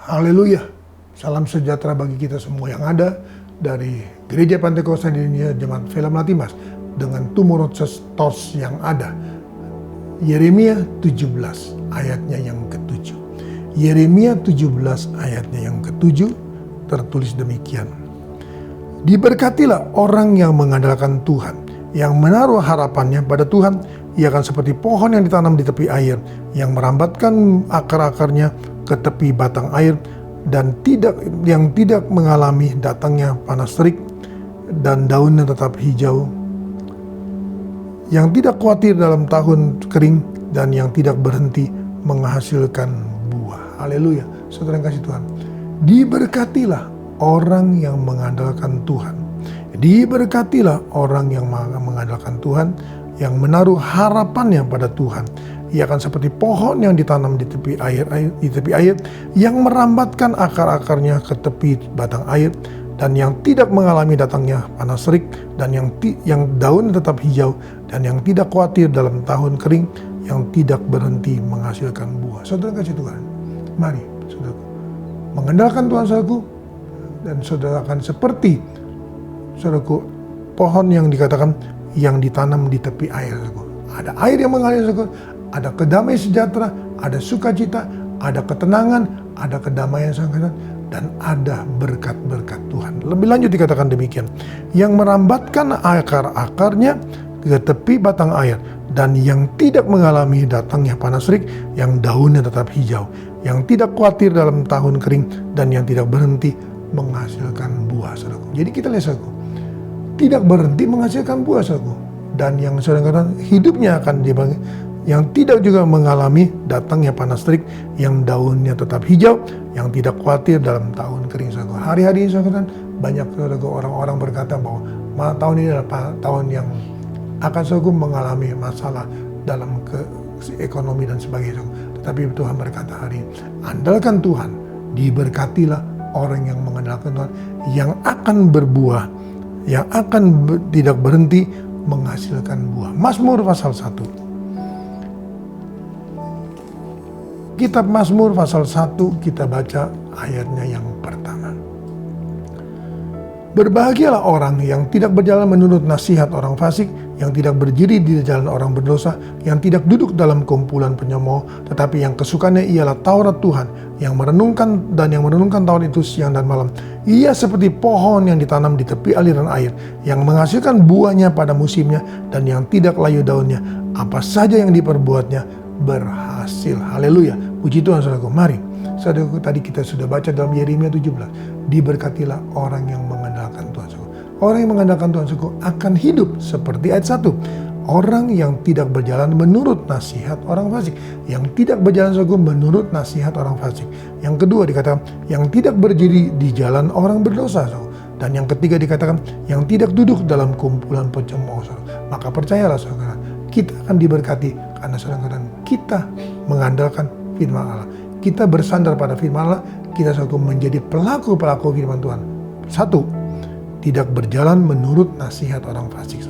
Haleluya. Salam sejahtera bagi kita semua yang ada dari Gereja Pantekosta Indonesia Jemaat Film Latimas dengan Tomorrow Church yang ada. Yeremia 17 ayatnya yang ke-7. Yeremia 17 ayatnya yang ke-7 tertulis demikian. Diberkatilah orang yang mengandalkan Tuhan, yang menaruh harapannya pada Tuhan. Ia akan seperti pohon yang ditanam di tepi air, yang merambatkan akar-akarnya ke tepi batang air, dan yang tidak mengalami datangnya panas terik, dan daunnya tetap hijau, yang tidak khawatir dalam tahun kering, dan yang tidak berhenti menghasilkan buah. Haleluya. Saudara yang kasih Tuhan, diberkatilah orang yang mengandalkan Tuhan. Diberkatilah orang yang mengandalkan Tuhan, yang menaruh harapannya pada Tuhan. Ia akan seperti pohon yang ditanam di tepi air, yang merambatkan akar-akarnya ke tepi batang air, dan yang tidak mengalami datangnya panas terik, dan yang daun tetap hijau, dan yang tidak khawatir dalam tahun kering, yang tidak berhenti menghasilkan buah. Saudara kasih Tuhan, mari saudaraku mengandalkan Tuhan saudaraku, dan saudara akan seperti saudaraku pohon yang dikatakan yang ditanam di tepi air saudaraku. Ada air yang mengalir saudaraku, ada kedamaian sejahtera, ada sukacita, ada ketenangan, ada kedamaian sejahtera, dan ada berkat-berkat Tuhan. Lebih lanjut dikatakan demikian, yang merambatkan akar-akarnya ke tepi batang air, dan yang tidak mengalami datangnya panas terik, yang daunnya tetap hijau, yang tidak khawatir dalam tahun kering, dan yang tidak berhenti menghasilkan buah, saudaraku. Jadi kita lihat, saudaraku, tidak berhenti menghasilkan buah, saudaraku. Dan yang sedangkan hidupnya akan dibagi, yang tidak juga mengalami datangnya panas terik, yang daunnya tetap hijau, yang tidak khawatir dalam tahun kering, saudaraku. Hari-hari ini, saudara, banyak saudaraku orang-orang berkata bahwa tahun ini adalah tahun yang akan saudaraku mengalami masalah dalam ekonomi dan sebagainya. Tetapi Tuhan berkata hari ini, andalkan Tuhan, diberkatilah orang yang mengandalkan Tuhan, yang akan berbuah, yang akan tidak berhenti menghasilkan buah. Mazmur pasal 1. Kitab Mazmur pasal 1 kita baca ayatnya yang pertama. Berbahagialah orang yang tidak berjalan menurut nasihat orang fasik, yang tidak berdiri di jalan orang berdosa, yang tidak duduk dalam kumpulan penyemooh, tetapi yang kesukaannya ialah Taurat Tuhan, yang merenungkan Taurat itu siang dan malam. Ia seperti pohon yang ditanam di tepi aliran air, yang menghasilkan buahnya pada musimnya, dan yang tidak layu daunnya. Apa saja yang diperbuatnya berhasil. Haleluya. Puji Tuhan, saudaraku. Mari, saudaraku, tadi kita sudah baca dalam Yeremia 17. Diberkatilah orang yang mengandalkan Tuhan, saudaraku. Orang yang mengandalkan Tuhan, saudaraku, akan hidup seperti ayat 1. Orang yang tidak berjalan menurut nasihat orang fasik. Yang tidak berjalan, saudaraku, menurut nasihat orang fasik. Yang kedua dikatakan, yang tidak berdiri di jalan orang berdosa, saudaraku. Dan yang ketiga dikatakan, yang tidak duduk dalam kumpulan pencemooh, saudaraku. Maka percayalah, saudara, kita akan diberkati karena saudara, kita mengandalkan firman Allah. Kita bersandar pada firman Allah, kita saudaraku menjadi pelaku-pelaku firman Tuhan. 1. Tidak berjalan menurut nasihat orang fasik.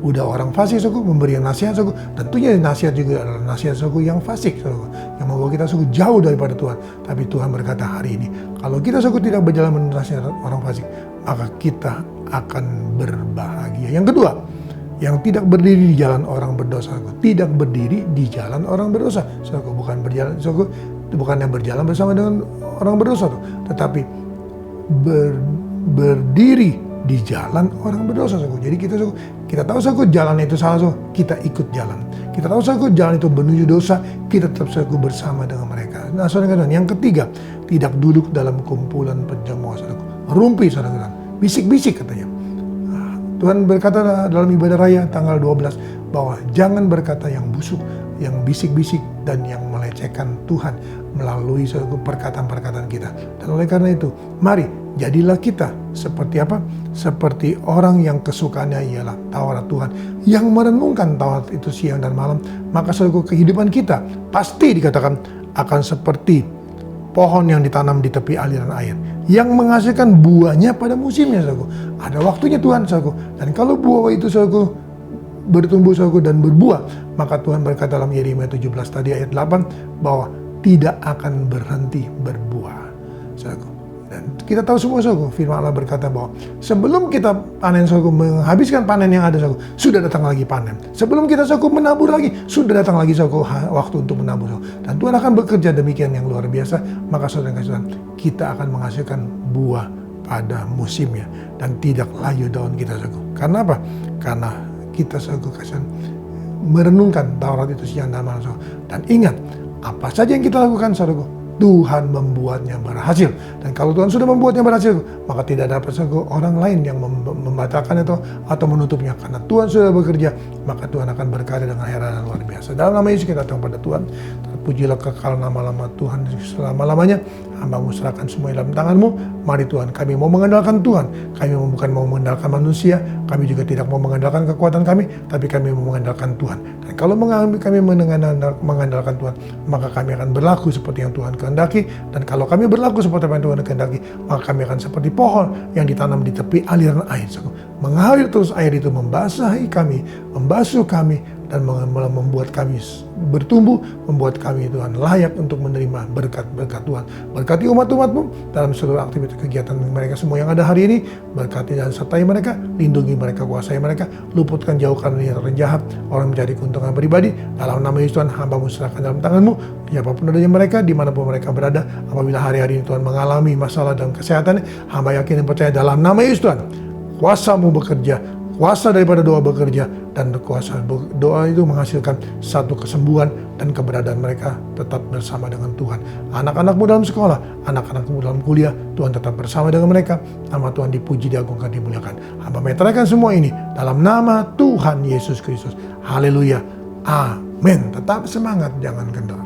Udah orang fasik, saudaraku, memberi nasihat, saudaraku, tentunya nasihat juga adalah nasihat, saudaraku, yang fasik, saudaraku, yang membawa kita, saudaraku, jauh daripada Tuhan. Tapi Tuhan berkata hari ini, kalau kita, saudaraku, tidak berjalan menurut nasihat orang fasik, maka kita akan berbahagia. Yang kedua, yang tidak berdiri di jalan orang berdosa, saudaraku. Tidak berdiri di jalan orang berdosa, saudaraku. Bukan yang berjalan bersama dengan orang berdosa, tetapi berdiri di jalan orang berdosa, saudaraku. Jadi kita tahu, saudaraku, jalan itu salah, saudaraku, kita ikut jalan. Kita tahu, saudaraku, jalan itu menuju dosa, kita tetap, saudaraku, bersama dengan mereka. Nah, saudara, yang ketiga, tidak duduk dalam kumpulan pencemooh, saudaraku. Rumpi, saudara, bisik-bisik katanya. Tuhan berkata dalam ibadah raya tanggal 12 bahwa jangan berkata yang busuk, yang bisik-bisik, dan yang melecehkan Tuhan melalui suatu perkataan-perkataan kita. Dan oleh karena itu, mari jadilah kita seperti apa? Seperti orang yang kesukaannya ialah Taurat Tuhan, yang merenungkan Taurat itu siang dan malam. Maka suatu kehidupan kita pasti dikatakan akan seperti pohon yang ditanam di tepi aliran air, yang menghasilkan buahnya pada musimnya, saudaraku. Ada waktunya Tuhan, saudaraku. Dan kalau buah itu, saudaraku, bertumbuh, saudaraku, dan berbuah, maka Tuhan berkata dalam Yeremia 17 tadi ayat 8 bahwa tidak akan berhenti berbuah. saudaraku. Dan kita tahu semua, saudaraku, firman Allah berkata bahwa sebelum kita panen, saudaraku, menghabiskan panen yang ada, saudaraku, sudah datang lagi panen. Sebelum kita, saudaraku, menabur lagi, sudah datang lagi, saudaraku, waktu untuk menabur, saudaraku. Dan Tuhan akan bekerja demikian yang luar biasa. Maka saudara dan saudara, kita akan menghasilkan buah pada musimnya dan tidak layu daun kita, saudaraku. Karena apa? Karena kita, saudaraku, merenungkan Taurat itu siang dan malam, saudaraku. Dan ingat, apa saja yang kita lakukan, saudaraku, Tuhan membuatnya berhasil. Dan kalau Tuhan sudah membuatnya berhasil, maka tidak dapat orang lain yang membatalkan itu atau menutupnya. Karena Tuhan sudah bekerja, maka Tuhan akan berkarya dengan heran dan luar biasa. Dalam nama Yesus kita datang pada Tuhan. Terpujilah kekal nama-nama Tuhan selama-lamanya. Hamba-Mu serahkan semua dalam tangan-Mu. Mari Tuhan, kami mau mengandalkan Tuhan. Kami bukan mau mengandalkan manusia. Kami juga tidak mau mengandalkan kekuatan kami, tapi kami mau mengandalkan Tuhan. Dan kalau kami mengandalkan Tuhan, maka kami akan berlaku seperti yang Tuhan kehendaki. Dan kalau kami berlaku seperti yang Tuhan kehendaki, maka kami akan seperti pohon yang ditanam di tepi aliran air. Mengalir terus air itu membasahi kami, membasuh kami, dan membuat kami bertumbuh, membuat kami, Tuhan, layak untuk menerima berkat-berkat Tuhan. Berkati umat-umat-Mu dalam seluruh aktivitas kegiatan mereka semua yang ada hari ini. Berkati dan sertai mereka, lindungi mereka, kuasai mereka, luputkan, jauhkan dari orang jahat, orang mencari keuntungan pribadi. Dalam nama Yesus Tuhan, hamba-Mu serahkan dalam tangan-Mu. Siapapun adanya mereka, dimanapun mereka berada, apabila hari-hari ini Tuhan mengalami masalah dalam kesehatan, hamba yakin dan percaya dalam nama Yesus Tuhan, kuasa-Mu bekerja, kuasa daripada doa bekerja, dan kuasa doa itu menghasilkan satu kesembuhan dan keberadaan mereka tetap bersama dengan Tuhan. Anak-anak-Mu dalam sekolah, anak-anak-Mu dalam kuliah, Tuhan tetap bersama dengan mereka. Nama Tuhan dipuji, diagungkan, dimuliakan. Hamba menyerahkan semua ini dalam nama Tuhan Yesus Kristus. Haleluya. Amin. Tetap semangat, jangan kendor.